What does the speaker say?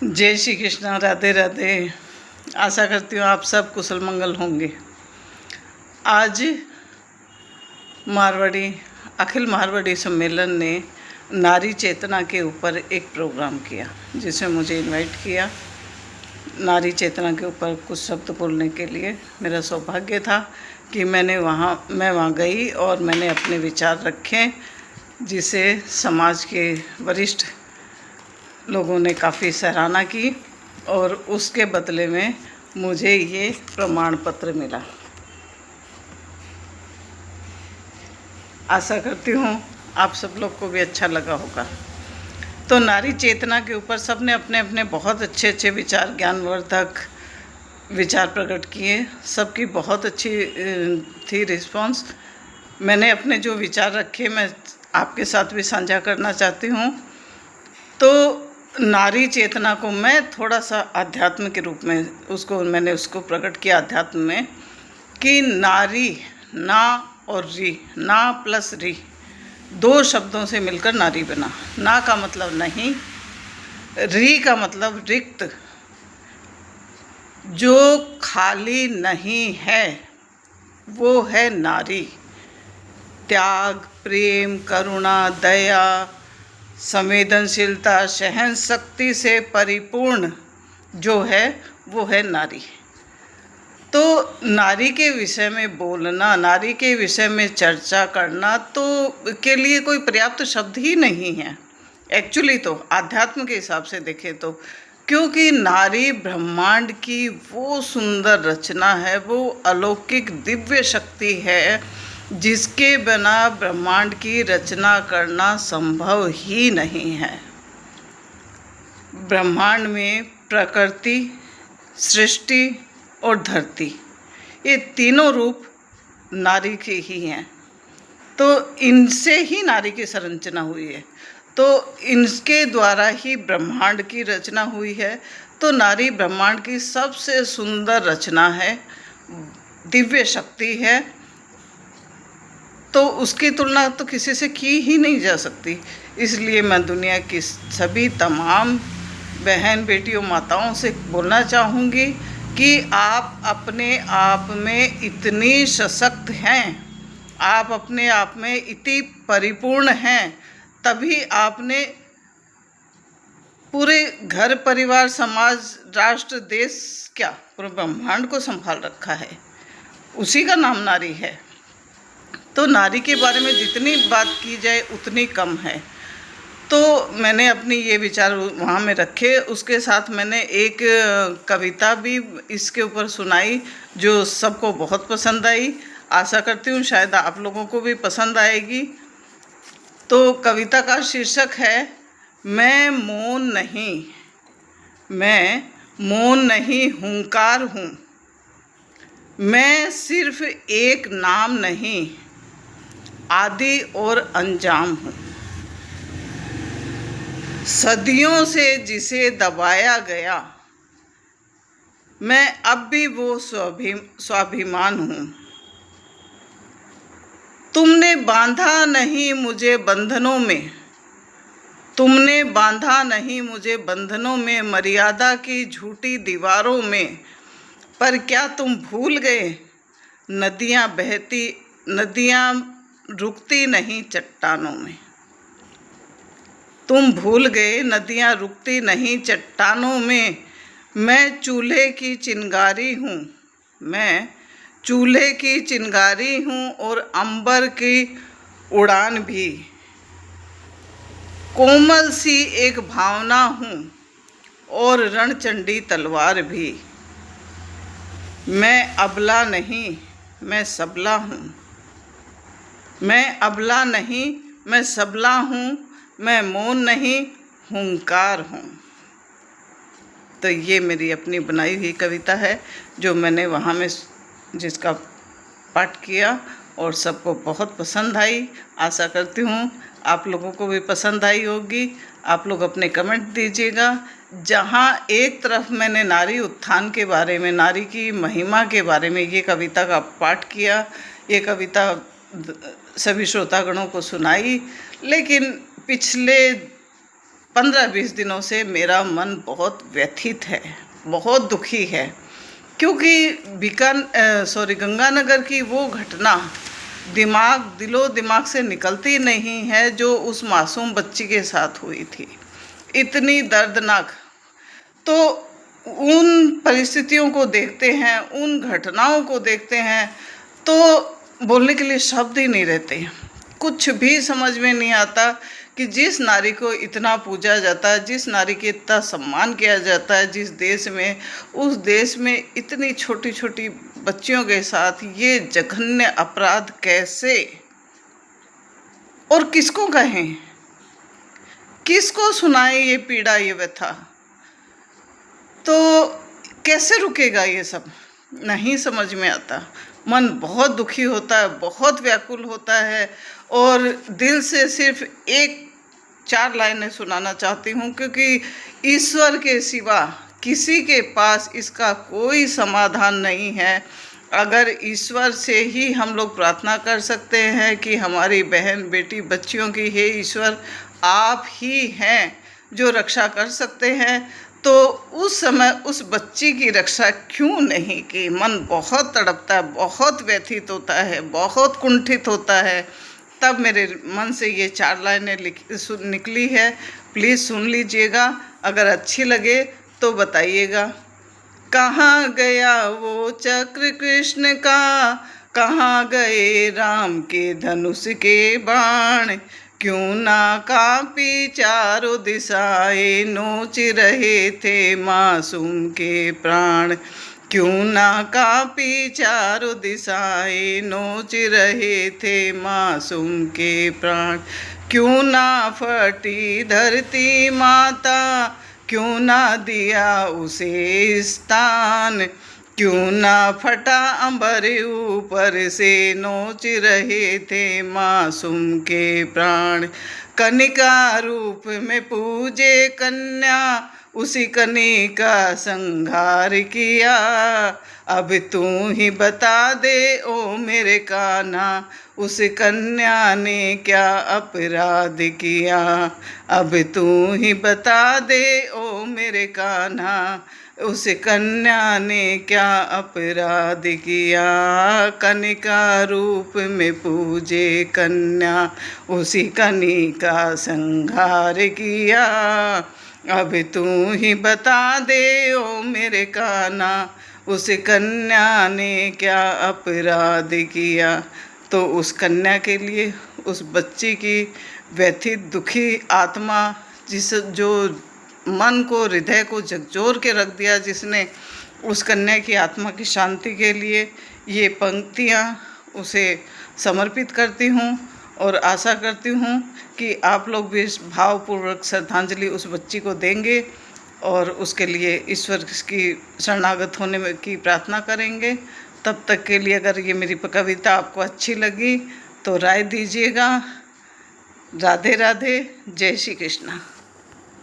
जय श्री कृष्णा, राधे राधे। आशा करती हूँ आप सब कुशल मंगल होंगे। आज अखिल मारवाड़ी सम्मेलन ने नारी चेतना के ऊपर एक प्रोग्राम किया, जिसमें मुझे इनवाइट किया नारी चेतना के ऊपर कुछ शब्द बोलने के लिए। मेरा सौभाग्य था कि मैं वहाँ गई और मैंने अपने विचार रखे, जिसे समाज के वरिष्ठ लोगों ने काफ़ी सराहना की और उसके बदले में मुझे ये प्रमाण पत्र मिला। आशा करती हूँ आप सब लोग को भी अच्छा लगा होगा। तो नारी चेतना के ऊपर सब ने अपने अपने बहुत अच्छे विचार, ज्ञानवर्धक विचार प्रकट किए। सबकी बहुत अच्छी थी रिस्पांस। मैंने अपने जो विचार रखे मैं आपके साथ भी साझा करना चाहती हूँ। तो नारी चेतना को मैं थोड़ा सा अध्यात्म के रूप में मैंने उसको प्रकट किया अध्यात्म में, कि नारी, ना और री, ना प्लस री, दो शब्दों से मिलकर नारी बना। ना का मतलब नहीं, री का मतलब रिक्त, जो खाली नहीं है वो है नारी। त्याग, प्रेम, करुणा, दया, संवेदनशीलता, सहन शक्ति से परिपूर्ण जो है वो है नारी। तो नारी के विषय में बोलना, नारी के विषय में चर्चा करना तो के लिए कोई पर्याप्त शब्द ही नहीं है एक्चुअली। तो आध्यात्म के हिसाब से देखें तो, क्योंकि नारी ब्रह्मांड की वो सुंदर रचना है, वो अलौकिक दिव्य शक्ति है, जिसके बिना ब्रह्मांड की रचना करना संभव ही नहीं है। ब्रह्मांड में प्रकृति, सृष्टि और धरती, ये तीनों रूप नारी के ही हैं। तो इनसे ही नारी की संरचना हुई है, तो इनके द्वारा ही ब्रह्मांड की रचना हुई है। तो नारी ब्रह्मांड की सबसे सुंदर रचना है, दिव्य शक्ति है। तो उसकी तुलना तो किसी से की ही नहीं जा सकती। इसलिए मैं दुनिया की सभी तमाम बहन, बेटियों, माताओं से बोलना चाहूँगी कि आप अपने आप में इतनी सशक्त हैं, आप अपने आप में इतनी परिपूर्ण हैं, तभी आपने पूरे घर, परिवार, समाज, राष्ट्र, देश, क्या पूरे ब्रह्मांड को संभाल रखा है। उसी का नाम नारी है। तो नारी के बारे में जितनी बात की जाए उतनी कम है। तो मैंने अपनी ये विचार वहाँ में रखे। उसके साथ मैंने एक कविता भी इसके ऊपर सुनाई, जो सबको बहुत पसंद आई। आशा करती हूँ शायद आप लोगों को भी पसंद आएगी। तो कविता का शीर्षक है, मैं मौन नहीं हुंकार हूँ, मैं सिर्फ एक नाम नहीं, आदि और अंजाम हूँ। सदियों से जिसे दबाया गया, मैं अब भी वो स्वाभिमान हूँ। तुमने बांधा नहीं मुझे बंधनों में, तुमने बांधा नहीं मुझे बंधनों में, मर्यादा की झूठी दीवारों में। पर क्या तुम भूल गए, नदियाँ रुकती नहीं चट्टानों में। तुम भूल गए, नदियाँ रुकती नहीं चट्टानों में। मैं चूल्हे की चिंगारी हूँ, मैं चूल्हे की चिंगारी हूँ, और अंबर की उड़ान भी। कोमल सी एक भावना हूँ, और रणचंडी तलवार भी। मैं अबला नहीं, मैं सबला हूँ, मैं अबला नहीं, मैं सबला हूँ, मैं मौन नहीं हुंकार हूँ। तो ये मेरी अपनी बनाई हुई कविता है, जो मैंने वहाँ में जिसका पाठ किया और सबको बहुत पसंद आई। आशा करती हूँ आप लोगों को भी पसंद आई होगी। आप लोग अपने कमेंट दीजिएगा। जहाँ एक तरफ मैंने नारी उत्थान के बारे में, नारी की महिमा के बारे में ये कविता का पाठ किया, ये कविता सभी श्रोतागणों को सुनाई, लेकिन पिछले 15-20 दिनों से मेरा मन बहुत व्यथित है, बहुत दुखी है, क्योंकि गंगानगर की वो घटना दिलो दिमाग से निकलती नहीं है जो उस मासूम बच्ची के साथ हुई थी, इतनी दर्दनाक। तो उन परिस्थितियों को देखते हैं, उन घटनाओं को देखते हैं, तो बोलने के लिए शब्द ही नहीं रहते। कुछ भी समझ में नहीं आता कि जिस नारी को इतना पूजा जाता है, जिस नारी के इतना सम्मान किया जाता है जिस देश में, उस देश में इतनी छोटी छोटी बच्चियों के साथ ये जघन्य अपराध कैसे, और किसको कहें, किसको सुनाए ये पीड़ा, ये व्यथा। तो कैसे रुकेगा ये सब, नहीं समझ में आता। मन बहुत दुखी होता है, बहुत व्याकुल होता है, और दिल से सिर्फ 4 लाइनें सुनाना चाहती हूँ, क्योंकि ईश्वर के सिवा किसी के पास इसका कोई समाधान नहीं है। अगर ईश्वर से ही हम लोग प्रार्थना कर सकते हैं कि हमारी बहन बेटी बच्चियों की, हे ईश्वर आप ही हैं जो रक्षा कर सकते हैं, तो उस समय उस बच्ची की रक्षा क्यों नहीं की। मन बहुत तड़पता है, बहुत व्यथित होता है, बहुत कुंठित होता है। तब मेरे मन से ये 4 लाइनें निकली है, प्लीज़ सुन लीजिएगा। अगर अच्छी लगे तो बताइएगा। कहाँ गया वो चक्र कृष्ण का, कहाँ गए राम के धनुष के बाण, क्यों ना कांपी चारों दिशाएं, नोच रहे थे मासूम के प्राण, क्यों ना कांपी चारों दिशाएं, नोच रहे थे मासूम के प्राण, क्यों ना फटी धरती माता, क्यों ना दिया उसे स्थान, क्यों ना फटा अंबर ऊपर से, नोच रहे थे मासूम के प्राण। कनिका रूप में पूजे कन्या, उसी कनिका संहार किया, अब तू ही बता दे ओ मेरे कान्हा, उस कन्या ने क्या अपराध किया, अब तू ही बता दे ओ मेरे कान्हा, उस कन्या ने क्या अपराध किया। कनिका रूप में पूजे कन्या, उसी कनिका संहार किया, अब तू ही बता दे ओ मेरे कान्हा, उस कन्या ने क्या अपराध किया। तो उस कन्या के लिए, उस बच्ची की व्यथित दुखी आत्मा, जो मन को, हृदय को झकझोर के रख दिया, जिसने, उस कन्या की आत्मा की शांति के लिए ये पंक्तियाँ उसे समर्पित करती हूँ, और आशा करती हूँ कि आप लोग भी इस भावपूर्वक श्रद्धांजलि उस बच्ची को देंगे, और उसके लिए ईश्वर की शरणागत होने में की प्रार्थना करेंगे। तब तक के लिए अगर ये मेरी कविता आपको अच्छी लगी तो राय दीजिएगा। राधे राधे, जय श्री कृष्णा।